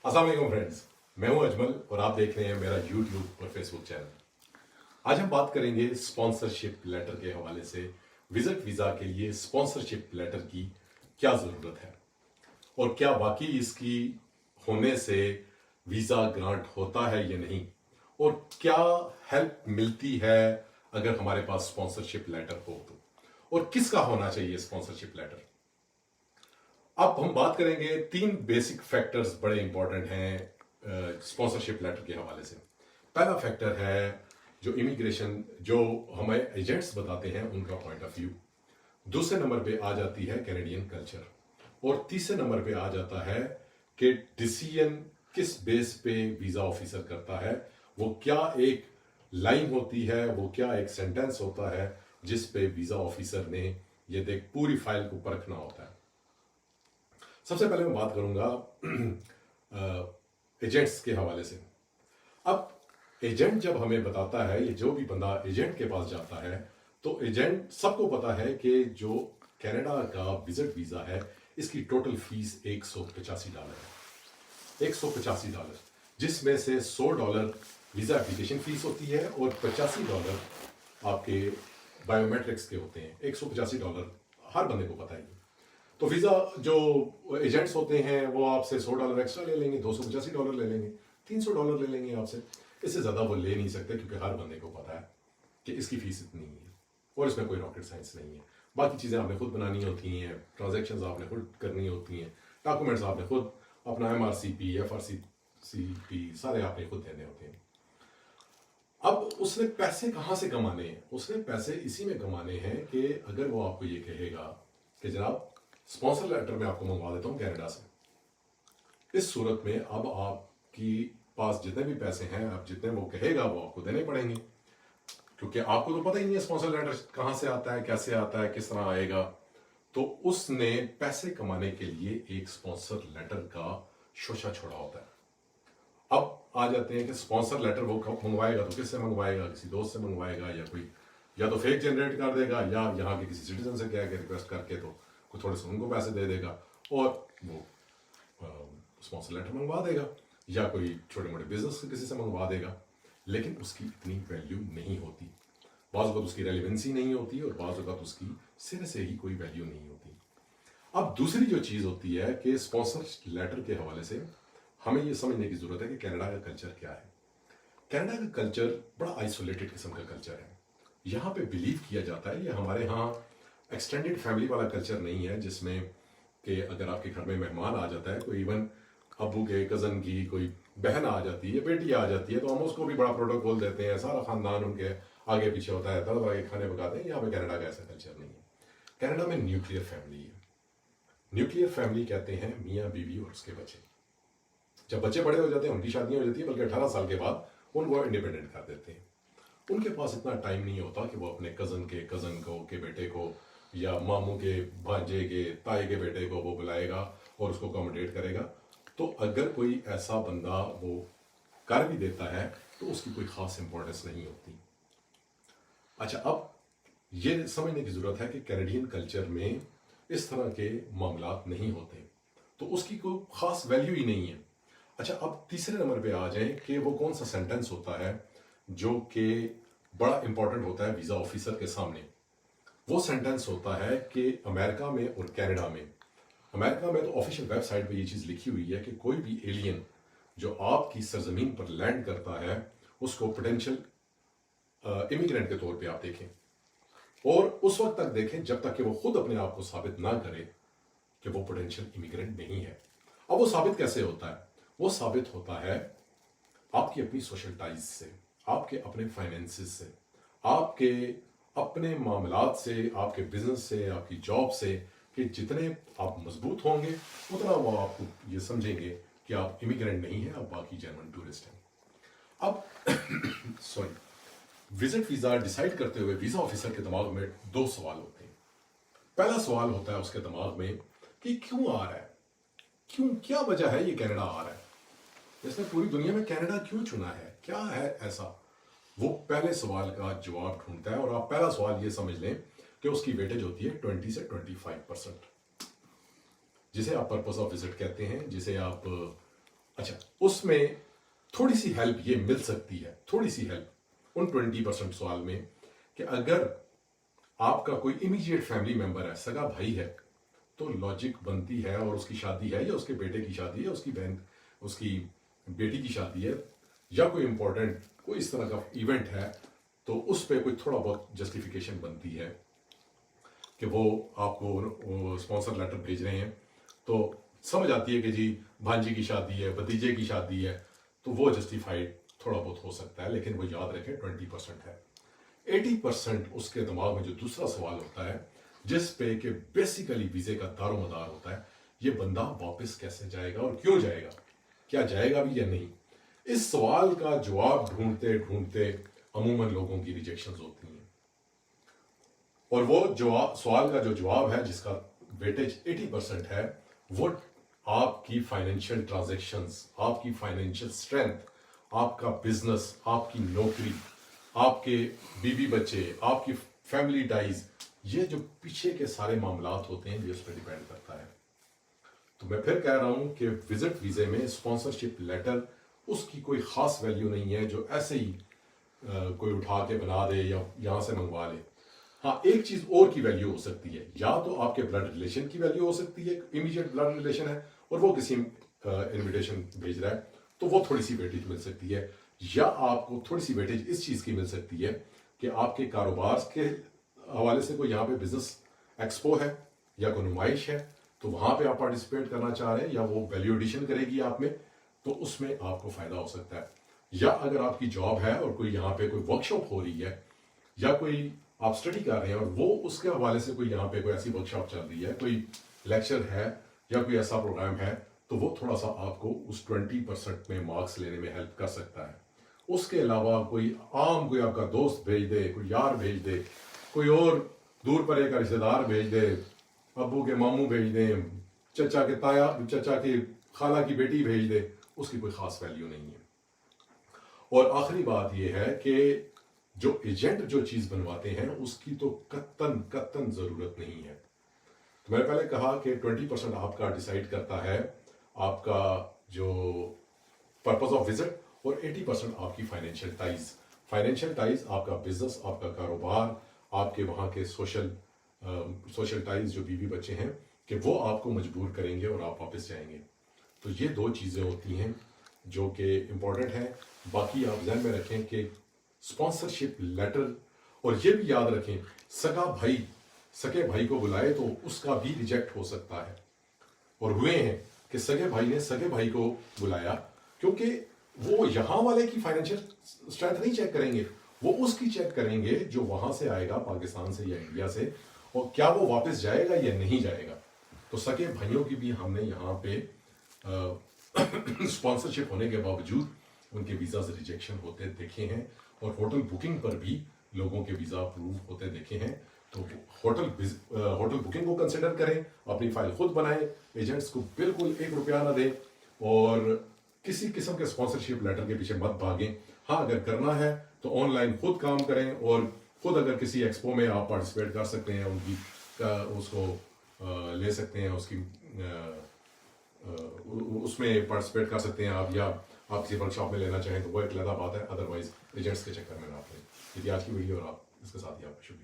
अस्सलाम वालेकुम फ्रेंड्स, मैं हूं अजमल और आप देख रहे हैं मेरा यूट्यूब और फेसबुक चैनल। आज हम बात करेंगे स्पॉन्सरशिप लेटर के हवाले से विजिट वीज़ा के लिए स्पॉन्सरशिप लेटर की क्या ज़रूरत है और क्या वाकई इसकी होने से वीज़ा ग्रांट होता है या नहीं, और क्या हेल्प मिलती है अगर हमारे पास स्पॉन्सरशिप लेटर हो तो, और किसका होना चाहिए स्पॉन्सरशिप लेटर। अब हम बात करेंगे तीन बेसिक फैक्टर्स बड़े इंपॉर्टेंट हैं स्पॉन्सरशिप लेटर के हवाले से। पहला फैक्टर है जो इमिग्रेशन, जो हमें एजेंट्स बताते हैं उनका पॉइंट ऑफ व्यू। दूसरे नंबर पे आ जाती है कैनेडियन कल्चर, और तीसरे नंबर पे आ जाता है कि डिसीजन किस बेस पे वीज़ा ऑफिसर करता है। वो क्या एक लाइन होती है, वो क्या एक सेंटेंस होता है जिस पे वीज़ा ऑफिसर ने ये देख पूरी फाइल को परखना होता है। सबसे पहले मैं बात करूंगा एजेंट्स के हवाले से। अब एजेंट जब हमें बताता है, ये जो भी बंदा एजेंट के पास जाता है, तो एजेंट सबको पता है कि जो कनाडा का विजिट वीज़ा है इसकी टोटल फीस $185 है। $185, जिसमें से $100 वीज़ा एप्लीकेशन फीस होती है और $85 आपके बायोमेट्रिक्स के होते हैं। $185 हर बंदे को पता है। तो वीज़ा जो एजेंट्स होते हैं वो आपसे $100 एक्स्ट्रा ले लेंगे, $285 ले लेंगे, $300 ले लेंगे आपसे। इससे ज़्यादा वो ले नहीं सकते, क्योंकि हर बंदे को पता है कि इसकी फीस इतनी है और इसमें कोई रॉकेट साइंस नहीं है। बाकी चीज़ें आपने खुद बनानी होती हैं, ट्रांजेक्शन्स आपने खुद करनी होती हैं, डॉक्यूमेंट्स आपने खुद, अपना MRCP FRCP सारे आपने खुद देने होते हैं। अब उसने पैसे कहाँ से कमाने हैं? उसने पैसे इसी में कमाने हैं कि अगर वो आपको ये कहेगा कि जनाब स्पॉन्सर लेटर मैं आपको मंगवा देता हूँ कनाडा से, इस सूरत में अब आपकी पास जितने भी पैसे हैं, अब जितने वो कहेगा वो आपको देने पड़ेंगे, क्योंकि आपको तो पता ही नहीं है स्पॉन्सर लेटर कहाँ से आता है, कैसे आता है, किस तरह आएगा। तो उसने पैसे कमाने के लिए एक स्पॉन्सर लेटर का शोशा छोड़ा होता है। अब आ जाते हैं कि स्पॉन्सर लेटर वो मंगवाएगा तो किससे मंगवाएगा? किसी दोस्त से मंगवाएगा, या कोई या तो फेक जनरेट कर देगा, या यहाँ के किसी सिटीजन से कह के रिक्वेस्ट करके तो थोड़े से उनको पैसे दे देगा और वो स्पॉन्सर लेटर मंगवा देगा, या कोई छोटे मोटे बिजनेस से किसी से मंगवा देगा। लेकिन उसकी इतनी वैल्यू नहीं होती, बाज़ वक़्त उसकी रेलिवेंसी नहीं होती, और बाज़ वक़्त उसकी सिरे से ही कोई वैल्यू नहीं होती। अब दूसरी जो चीज़ होती है कि स्पॉन्सर लेटर के हवाले से हमें ये समझने की ज़रूरत है कि कनाडा का कल्चर क्या है। कनाडा का कल्चर बड़ा आइसोलेटेड किस्म का कल्चर है। यहाँ पे बिलीव किया जाता है, ये हमारे यहाँ एक्सटेंडेड फैमिली वाला कल्चर नहीं है, जिसमें कि अगर आपके घर में मेहमान आ जाता है, कोई इवन अब्बू के कज़न की कोई बहन आ जाती है, बेटी आ जाती है, तो हम उसको भी बड़ा प्रोटोकॉल देते हैं, सारा ख़ानदान उनके आगे पीछे होता है, तरह तरह के खाने पकाते हैं। यहाँ पे कनाडा का ऐसा कल्चर नहीं है। कनाडा में न्यूक्लियर फैमिली है। न्यूक्लियर फैमिली कहते हैं मियाँ बीवी और उसके बच्चे। जब बच्चे बड़े हो जाते हैं, उनकी शादियाँ हो जाती है, बल्कि 18 साल के बाद उनको इंडिपेंडेंट कर देते हैं। उनके पास इतना टाइम नहीं होता कि वो अपने कज़न को के बेटे को, या मामू के भांजे के ताए के बेटे को वो बुलाएगा और उसको अकोमोडेट करेगा। तो अगर कोई ऐसा बंदा वो कर भी देता है तो उसकी कोई ख़ास इंपॉर्टेंस नहीं होती। अच्छा, अब ये समझने की ज़रूरत है कि कैनेडियन कल्चर में इस तरह के मामलात नहीं होते, तो उसकी कोई ख़ास वैल्यू ही नहीं है। अच्छा, अब तीसरे नंबर पे आ जाए कि वो कौन सा सेंटेंस होता है जो कि बड़ा इंपॉर्टेंट होता है वीज़ा ऑफिसर के सामने। वो सेंटेंस होता है कि अमेरिका में और कनाडा में, अमेरिका में तो ऑफिशियल वेबसाइट पे ये चीज़ लिखी हुई है कि कोई भी एलियन जो आपकी सरजमीन पर लैंड करता है उसको पोटेंशियल इमिग्रेंट के तौर पे आप देखें, और उस वक्त तक देखें जब तक कि वो खुद अपने आप को साबित ना करे कि वो पोटेंशियल इमिग्रेंट नहीं है। अब वो साबित कैसे होता है? वो साबित होता है आपकी अपनी सोशल टाइज से, आपके अपने फाइनेंसेस से, आपके अपने मामलात से, आपके बिजनेस से, आपकी जॉब से, कि जितने आप मजबूत होंगे उतना वो आपको ये समझेंगे कि आप इमिग्रेंट नहीं हैं, आप बाकी जेन्युइन टूरिस्ट हैं। अब सॉरी, विजिट वीज़ा डिसाइड करते हुए वीज़ा ऑफिसर के दिमाग में दो सवाल होते हैं। पहला सवाल होता है उसके दिमाग में कि क्यों आ रहा है, क्यों, क्या वजह है ये कनाडा आ रहा है, इसने पूरी दुनिया में कनाडा क्यों चुना है, क्या है ऐसा। वो पहले सवाल का जवाब ढूंढता है, और आप पहला सवाल ये समझ लें कि उसकी वेटेज होती है 20 से 25%, जिसे आप पर्पस ऑफ विजिट कहते हैं, जिसे आप اچھا اس میں تھوڑی سی ہیلپ یہ مل سکتی ہے، تھوڑی سی ہیلپ ان 20% سوال میں، کہ اگر آپ کا کوئی امیجیٹ فیملی ممبر ہے، سگا بھائی ہے، تو لاجک بنتی ہے، اور اس کی شادی ہے یا اس کے بیٹے کی شادی ہے، اس کی بہن اس کی بیٹی کی شادی ہے، یا کوئی امپورٹنٹ کوئی اس طرح کا ایونٹ ہے، تو اس پہ کوئی تھوڑا بہت جسٹیفیکیشن بنتی ہے کہ وہ آپ کو اسپانسر لیٹر بھیج رہے ہیں، تو سمجھ آتی ہے کہ جی بھانجی کی شادی ہے، بھتیجے کی شادی ہے، تو وہ جسٹیفائڈ تھوڑا بہت ہو سکتا ہے، لیکن وہ یاد رکھیں 20% ہے۔ 80% اس کے دماغ میں جو دوسرا سوال ہوتا ہے، جس پہ کہ بیسیکلی ویزے کا دار و مدار ہوتا ہے، یہ بندہ واپس کیسے جائے گا اور کیوں جائے گا، کیا جائے گا بھی یا نہیں۔ اس سوال کا جواب ڈھونڈتے ڈھونڈتے عموماً لوگوں کی ریجیکشنز ہوتی ہیں، اور وہ سوال کا جو جواب ہے جس کا ویٹیج 80% ہے، وہ آپ کی فائنینشیل ٹرانزیکشنز، آپ کی فائنینشیل اسٹرینتھ، آپ کا بزنس، آپ کی نوکری، آپ کے بیوی بچے، آپ کی فیملی ٹائز، یہ جو پیچھے کے سارے معاملات ہوتے ہیں یہ اس پہ ڈیپینڈ کرتا ہے۔ تو میں پھر کہہ رہا ہوں کہ وزٹ ویزے میں اسپانسرشپ لیٹر اس کی کوئی خاص ویلیو نہیں ہے جو ایسے ہی کوئی اٹھا کے بنا دے یا یہاں سے منگوا لے۔ ہاں ایک چیز اور کی ویلیو ہو سکتی ہے، یا تو آپ کے بلڈ ریلیشن کی ویلیو ہو سکتی ہے، امیجیٹ بلڈ ریلیشن ہے اور وہ کسی انویٹیشن بھیج رہا ہے تو وہ تھوڑی سی ویٹیج مل سکتی ہے، یا آپ کو تھوڑی سی ویٹیج اس چیز کی مل سکتی ہے کہ آپ کے کاروبار کے حوالے سے کوئی یہاں پہ بزنس ایکسپو ہے یا کوئی نمائش ہے، تو وہاں پہ آپ پارٹیسپیٹ کرنا چاہ رہے ہیں یا وہ ویلیو ایڈیشن کرے گی آپ میں، تو اس میں آپ کو فائدہ ہو سکتا ہے۔ یا اگر آپ کی جاب ہے اور کوئی یہاں پہ کوئی ورک شاپ ہو رہی ہے یا کوئی آپ اسٹڈی کر رہے ہیں اور وہ اس کے حوالے سے کوئی یہاں پہ کوئی ایسی ورک شاپ چل رہی ہے، کوئی لیکچر ہے یا کوئی ایسا پروگرام ہے، تو وہ تھوڑا سا آپ کو اس 20% میں مارکس لینے میں ہیلپ کر سکتا ہے۔ اس کے علاوہ کوئی عام کوئی آپ کا دوست بھیج دے، کوئی یار بھیج دے، کوئی اور دور پرے کا رشتے دار بھیج دے، ابو کے ماموں بھیج دیں، چچا کے تایا، چچا کی خالہ کی بیٹی بھیج دے، اس کی کوئی خاص ویلیو نہیں ہے۔ اور آخری بات یہ ہے کہ جو ایجنٹ جو چیز بنواتے ہیں اس کی تو قطن ضرورت نہیں ہے۔ تو میں نے پہلے کہا کہ 20% آپ کا ڈیسائیڈ کرتا ہے آپ کا جو پرپز آف وزٹ، اور 80% آپ کی فائنینشیل ٹائز، آپ کا بزنس، آپ کا کاروبار، آپ کے وہاں کے سوشل ٹائز جو بیوی بچے ہیں، کہ وہ آپ کو مجبور کریں گے اور آپ واپس جائیں گے۔ تو یہ دو چیزیں ہوتی ہیں جو کہ امپورٹنٹ ہیں۔ باقی آپ ذہن میں رکھیں کہ اسپانسرشپ لیٹر، اور یہ بھی یاد رکھیں سگے بھائی کو بلائے تو اس کا بھی ریجیکٹ ہو سکتا ہے، اور ہوئے ہیں کہ سگے بھائی نے سگے بھائی کو بلایا، کیونکہ وہ یہاں والے کی فائنینشیل اسٹرینتھ نہیں چیک کریں گے، وہ اس کی چیک کریں گے جو وہاں سے آئے گا، پاکستان سے یا انڈیا سے، اور کیا وہ واپس جائے گا یا نہیں جائے گا۔ تو سگے بھائیوں کی بھی ہم نے یہاں پہ اسپانسرشپ ہونے کے باوجود ان کے ویزاز ریجیکشن ہوتے دیکھے ہیں، اور ہوٹل بکنگ پر بھی لوگوں کے ویزا اپروو ہوتے دیکھے ہیں۔ تو ہوٹل بکنگ کو کنسیڈر کریں، اپنی فائل خود بنائیں، ایجنٹس کو بالکل 1 روپیہ نہ دیں، اور کسی قسم کے اسپانسرشپ لیٹر کے پیچھے مت بھاگیں۔ ہاں اگر کرنا ہے تو آن لائن خود کام کریں، اور خود اگر کسی ایکسپو میں آپ پارٹیسپیٹ کر سکتے ہیں، ان کی اس کو لے سکتے ہیں، اس میں پارٹیسپیٹ کر سکتے ہیں آپ، یا آپ کسی ورک شاپ میں لینا چاہیں تو وہ ایک علیحدہ بات ہے، ادروائز ایجنٹس کے چکر میں نہ پڑیں۔ یہ تھی آج کی ویڈیو، اور آپ اس کے ساتھ ہی آپ شکریہ۔